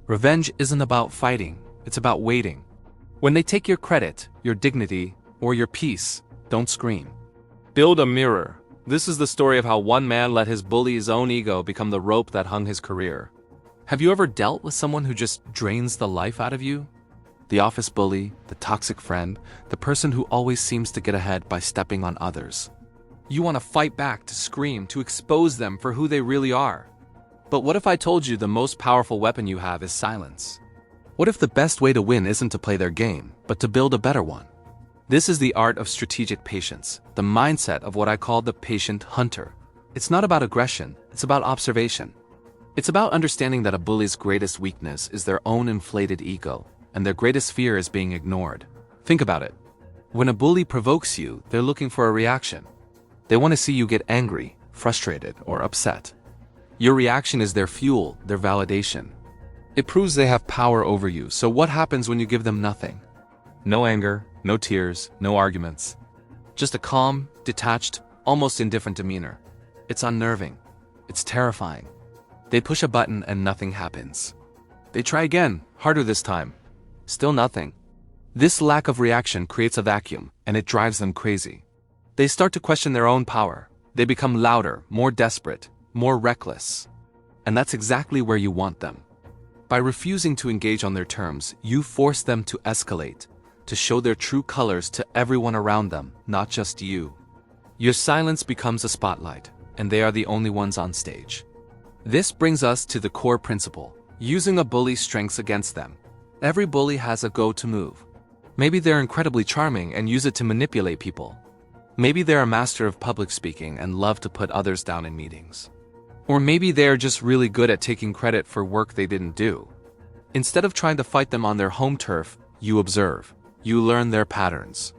Revenge isn't about fighting, it's about waiting. When they take your credit, your dignity, or your peace, don't scream. Build a mirror. This is the story of how one man let his bully's own ego become the rope that hung his career. Have you ever dealt with someone who just drains the life out of you? The office bully, the toxic friend, the person who always seems to get ahead by stepping on others. You want to fight back, to scream, to expose them for who they really are. But what if I told you the most powerful weapon you have is silence? What if the best way to win isn't to play their game, but to build a better one? This is the art of strategic patience, the mindset of what I call the patient hunter. It's not about aggression, it's about observation. It's about understanding that a bully's greatest weakness is their own inflated ego, and their greatest fear is being ignored. Think about it. When a bully provokes you, they're looking for a reaction. They want to see you get angry, frustrated, or upset. Your reaction is their fuel, their validation. It proves they have power over you, so what happens when you give them nothing? No anger, no tears, no arguments. Just a calm, detached, almost indifferent demeanor. It's unnerving. It's terrifying. They push a button and nothing happens. They try again, harder this time. Still nothing. This lack of reaction creates a vacuum, and it drives them crazy. They start to question their own power. They become louder, more desperate, more reckless. And that's exactly where you want them. By refusing to engage on their terms, you force them to escalate, to show their true colors to everyone around them, not just you. Your silence becomes a spotlight, and they are the only ones on stage. This brings us to the core principle, using a bully's strengths against them. Every bully has a go-to move. Maybe they're incredibly charming and use it to manipulate people. Maybe they're a master of public speaking and love to put others down in meetings. Or maybe they're just really good at taking credit for work they didn't do. Instead of trying to fight them on their home turf, you observe. You learn their patterns.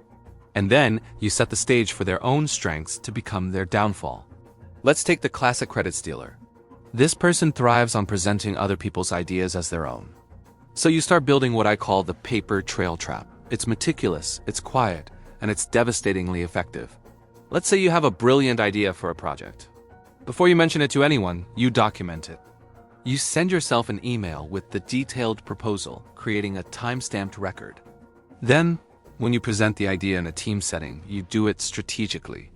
And then you set the stage for their own strengths to become their downfall. Let's take the classic credit stealer. This person thrives on presenting other people's ideas as their own. So you start building what I call the paper trail trap. It's meticulous, it's quiet, and it's devastatingly effective. Let's say you have a brilliant idea for a project. Before you mention it to anyone, you document it. You send yourself an email with the detailed proposal, creating a time-stamped record. Then, when you present the idea in a team setting, you do it strategically.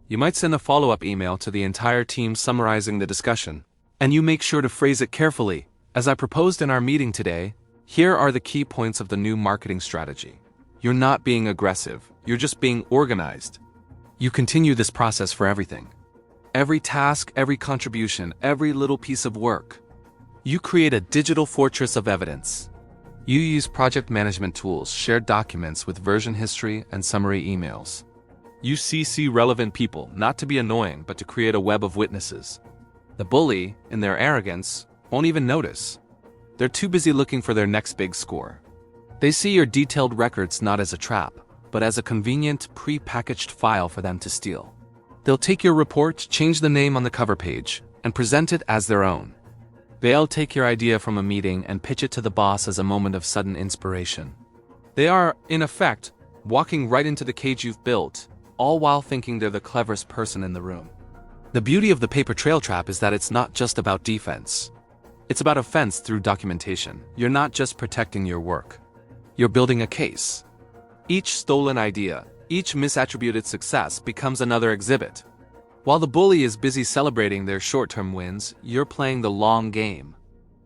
You might send a follow-up email to the entire team summarizing the discussion, and you make sure to phrase it carefully. As I proposed in our meeting today, here are the key points of the new marketing strategy. You're not being aggressive, you're just being organized. You continue this process for everything. Every task, every contribution, every little piece of work. You create a digital fortress of evidence. You use project management tools, shared documents with version history and summary emails. You CC relevant people, not to be annoying, but to create a web of witnesses. The bully, in their arrogance, won't even notice. They're too busy looking for their next big score. They see your detailed records not as a trap, but as a convenient, pre-packaged file for them to steal. They'll take your report, change the name on the cover page, and present it as their own. They'll take your idea from a meeting and pitch it to the boss as a moment of sudden inspiration. They are, in effect, walking right into the cage you've built, all while thinking they're the cleverest person in the room. The beauty of the paper trail trap is that it's not just about defense. It's about offense through documentation. You're not just protecting your work. You're building a case. Each stolen idea, each misattributed success becomes another exhibit. While the bully is busy celebrating their short-term wins, you're playing the long game.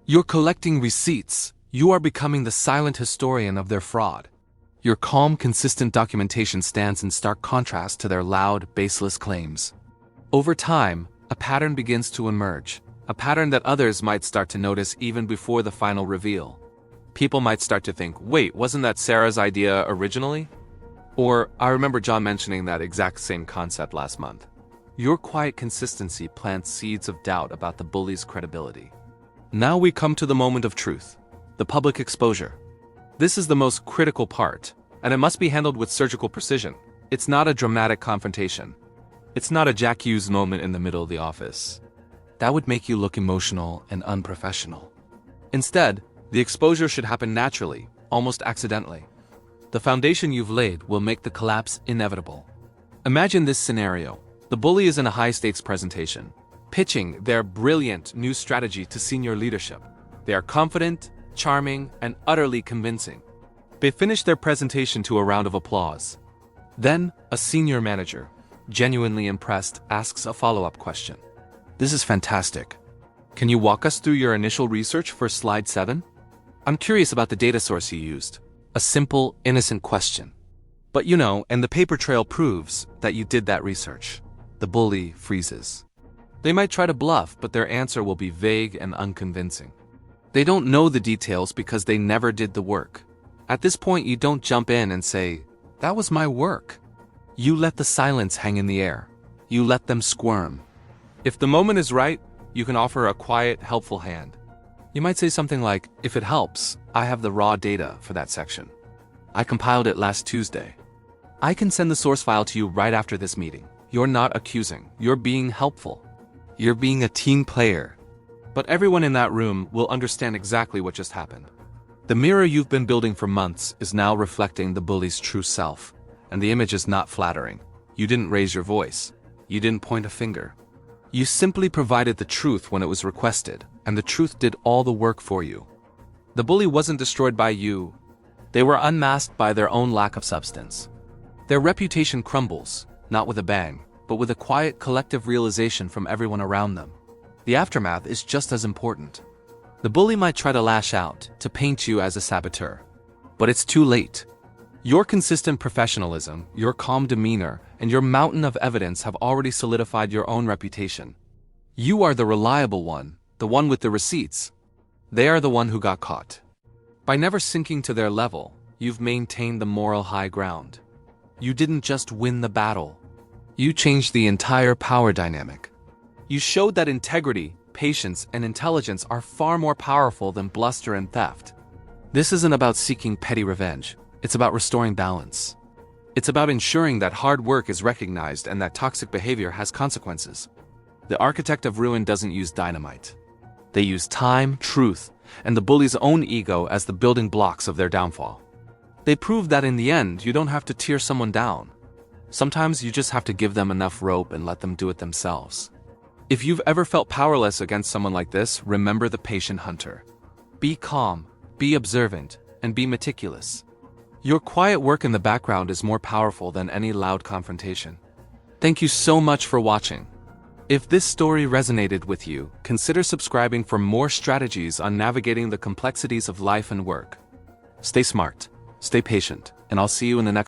You're collecting receipts. You are becoming the silent historian of their fraud. Your calm, consistent documentation stands in stark contrast to their loud, baseless claims. Over time, a pattern begins to emerge, a pattern that others might start to notice even before the final reveal. People might start to think, wait, wasn't that Sarah's idea originally? Or, I remember John mentioning that exact same concept last month. Your quiet consistency plants seeds of doubt about the bully's credibility. Now we come to the moment of truth, the public exposure. This is the most critical part, and it must be handled with surgical precision. It's not a dramatic confrontation. It's not a Jack Hughes moment in the middle of the office. That would make you look emotional and unprofessional. Instead, the exposure should happen naturally, almost accidentally. The foundation you've laid will make the collapse inevitable. Imagine this scenario. The bully is in a high-stakes presentation, pitching their brilliant new strategy to senior leadership. They are confident, charming, and utterly convincing. They finish their presentation to a round of applause. Then, a senior manager, genuinely impressed, asks a follow-up question. This is fantastic. Can you walk us through your initial research for slide 7? I'm curious about the data source you used. A simple, innocent question. But and the paper trail proves that you did that research. The bully freezes. They might try to bluff, but their answer will be vague and unconvincing. They don't know the details because they never did the work. At this point, you don't jump in and say, "That was my work." You let the silence hang in the air. You let them squirm. If the moment is right, you can offer a quiet, helpful hand. You might say something like, "If it helps, I have the raw data for that section. I compiled it last Tuesday. I can send the source file to you right after this meeting." You're not accusing. You're being helpful. You're being a team player. But everyone in that room will understand exactly what just happened. The mirror you've been building for months is now reflecting the bully's true self, and the image is not flattering. You didn't raise your voice. You didn't point a finger. You simply provided the truth when it was requested, and the truth did all the work for you. The bully wasn't destroyed by you. They were unmasked by their own lack of substance. Their reputation crumbles, not with a bang, but with a quiet collective realization from everyone around them. The aftermath is just as important. The bully might try to lash out, to paint you as a saboteur. But it's too late. Your consistent professionalism, your calm demeanor, and your mountain of evidence have already solidified your own reputation. You are the reliable one, the one with the receipts. They are the one who got caught. By never sinking to their level, you've maintained the moral high ground. You didn't just win the battle. You changed the entire power dynamic. You showed that integrity, patience, and intelligence are far more powerful than bluster and theft. This isn't about seeking petty revenge. It's about restoring balance. It's about ensuring that hard work is recognized and that toxic behavior has consequences. The architect of ruin doesn't use dynamite. They use time, truth, and the bully's own ego as the building blocks of their downfall. They prove that in the end, you don't have to tear someone down. Sometimes you just have to give them enough rope and let them do it themselves. If you've ever felt powerless against someone like this, remember the patient hunter. Be calm, be observant, and be meticulous. Your quiet work in the background is more powerful than any loud confrontation. Thank you so much for watching. If this story resonated with you, consider subscribing for more strategies on navigating the complexities of life and work. Stay smart, stay patient, and I'll see you in the next